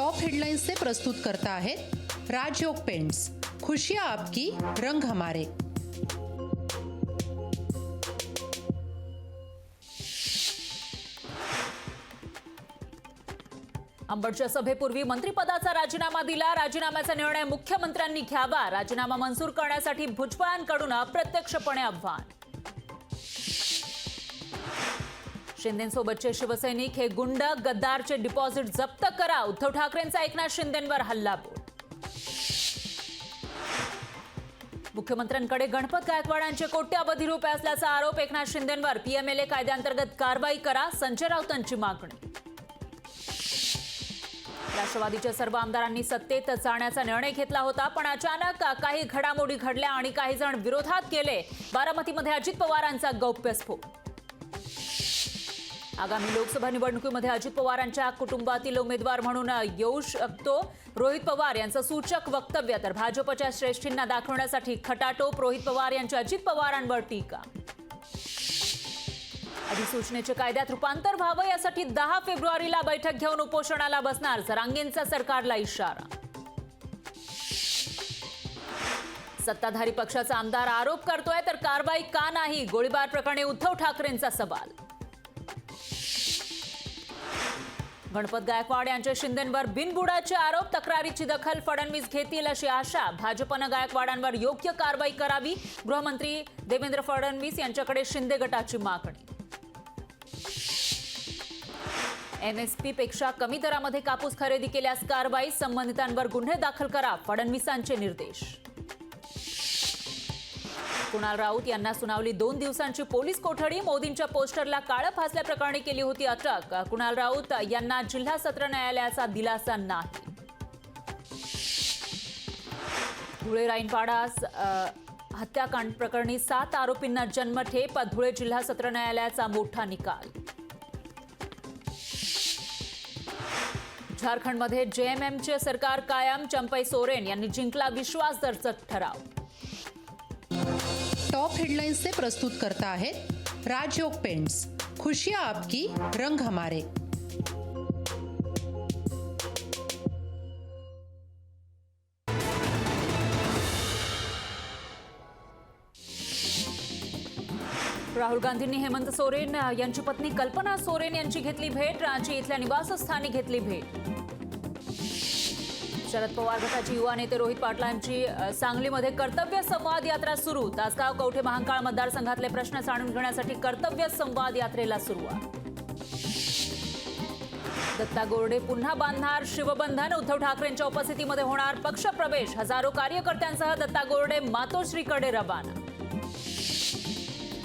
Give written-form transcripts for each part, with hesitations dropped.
Top headlines से प्रस्तुत करता है राजयोग पेंट्स, खुशियां आपकी, रंग हमारे। अंबडच्या सभेपूर्वी मंत्रिपदाचा राजीनामा दिला। राजीनाम्याचा निर्णय मुख्यमंत्र्यांनी घ्यावा। राजीनामा मंजूर करण्यासाठी भुजबळांकडून अप्रत्यक्षपणे आव्हान। शिंदेंसोबतचे शिवसैनिक हे गुंड, गद्दारचे डिपॉझिट जप्त करा। उद्धव ठाकरेंचा एकनाथ शिंदेंवर हल्लाबोल। मुख्यमंत्र्यांकडे गणपत गायकवाडांचे कोट्यावधी रुपये असल्याचा आरोप। एकनाथ शिंदेंवर पीएमएलए कायद्याअंतर्गत कारवाई करा, संजय राऊतांची मागणी। राष्ट्रवादीच्या सर्व आमदारांनी सत्तेत जाण्याचा निर्णय घेतला होता, पण अचानक काही घडामोडी घडल्या आणि काही जण विरोधात गेले। बारामतीमध्ये अजित पवारांचा गौप्यस्फोट। आगामी लोकसभा निवडणुकीमध्ये अजित पवारांच्या कुटुंबातील उमेदवार म्हणून येऊ शकतो रोहित पवार यांचं सूचक वक्तव्य। तर भाजपच्या श्रेष्ठींना दाखवण्यासाठी खटाटोप, रोहित पवार यांची अजित पवारांवर टीका। अधिसूचनेचे कायद्यात रूपांतर व्हावं यासाठी 10 फेब्रुवारीला बैठक घेऊन उपोषणाला बसणार, जरांगेंचा सरकारला इशारा। सत्ताधारी पक्षाचा आमदार आरोप करतोय तर कारवाई का नाही, गोळीबार प्रकरणी उद्धव ठाकरेंचा सवाल। गणपत गायकवाड यांच्या शिंदेंवर बिनबुडाचे आरोप, तक्रारीची दखल फडणवीस घेतील अशी आशा। भाजपनं गायकवाडांवर योग्य कारवाई करावी, गृहमंत्री देवेंद्र फडणवीस यांच्याकडे शिंदे गटाची मागणी। एमएसपी पेक्षा कमी दरामध्ये कापूस खरेदी केल्यास कारवाई, संबंधितांवर गुन्हे दाखल करा, फडणवीसांचे निर्देश। कुणाल राऊत यांना सुनावली 2 दिवसांची पोलीस कोठडी। मोदींच्या पोस्टरला काळं फासल्याप्रकरणी केली होती अटक। कुणाल राऊत यांना जिल्हा सत्र न्यायालयाचा दिलासा नाही। धुळे राईनपाडा हत्याकांड प्रकरणी 7 आरोपींना जन्मठेप। धुळे जिल्हा सत्र न्यायालयाचा मोठा निकाल। झारखंडमध्ये जेएमएमचे सरकार कायम, चंपई सोरेन यांनी जिंकला विश्वासदर्शक ठराव। टॉप हेडलाइन्स से प्रस्तुत करता है राजयोग पेंट्स, खुशियां आपकी, रंग हमारे। राहुल गांधींनी हेमंत सोरेन यांची पत्नी कल्पना सोरेन यांची घेतली भेट। रांची इथल्या निवासस्थानी घेतली भेट। शरद पवार गटाचे युवा नेते रोहित पाटलांची सांगलीमध्ये कर्तव्य संवाद यात्रा सुरू। तासगाव, कवठे, महांकाळ मतदारसंघातले प्रश्न जाणून घेण्यासाठी कर्तव्य संवाद यात्रेला सुरुवात। दत्ता गोरडे पुन्हा बांधणार शिवबंधन, उद्धव ठाकरेंच्या उपस्थितीमध्ये होणार पक्षप्रवेश। हजारो कार्यकर्त्यांसह दत्ता गोरडे मातोश्रीकडे रवाना।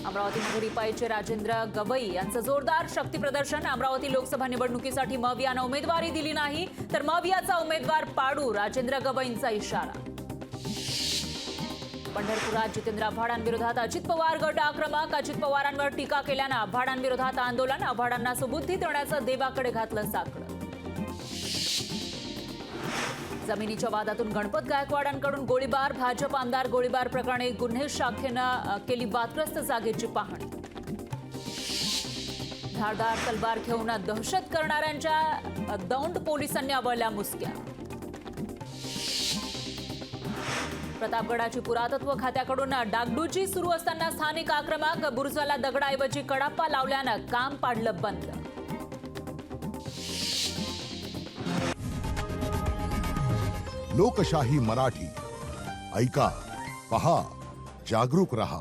अमरावतीमध्ये रिपाईचे राजेंद्र गवई यांचं जोरदार शक्ती प्रदर्शन। अमरावती लोकसभा निवडणुकीसाठी मवियानं उमेदवारी दिली नाही तर मवियाचा उमेदवार पाडू, राजेंद्र गवईंचा इशारा। पंढरपुरात जितेंद्र आव्हाडांविरोधात अजित पवार गट आक्रमक। अजित पवारांवर टीका केल्यानं आव्हाडांविरोधात आंदोलन। आव्हाडांना सुबुद्धी देण्याचं देवाकडे घातलं साकडं। जमिनीच्या वादातून गणपत गायकवाडांकडून गोळीबार। भाजप आमदार गोळीबार प्रकरणी गुन्हे शाखेनं केली वादग्रस्त जागेची पाहणी। धारदार तलवार घेऊन दहशत करणाऱ्यांच्या दौंड पोलिसांनी आवळल्या मुसक्या। प्रतापगडाची पुरातत्व खात्याकडून डागडुजी सुरू असताना स्थानिक आक्रमक। बुरुजाला दगडाऐवजी कडापा लावल्यानं काम पाडलं बंद। लोकशाही मराठी, ऐका, पहा, जागरूक रहा।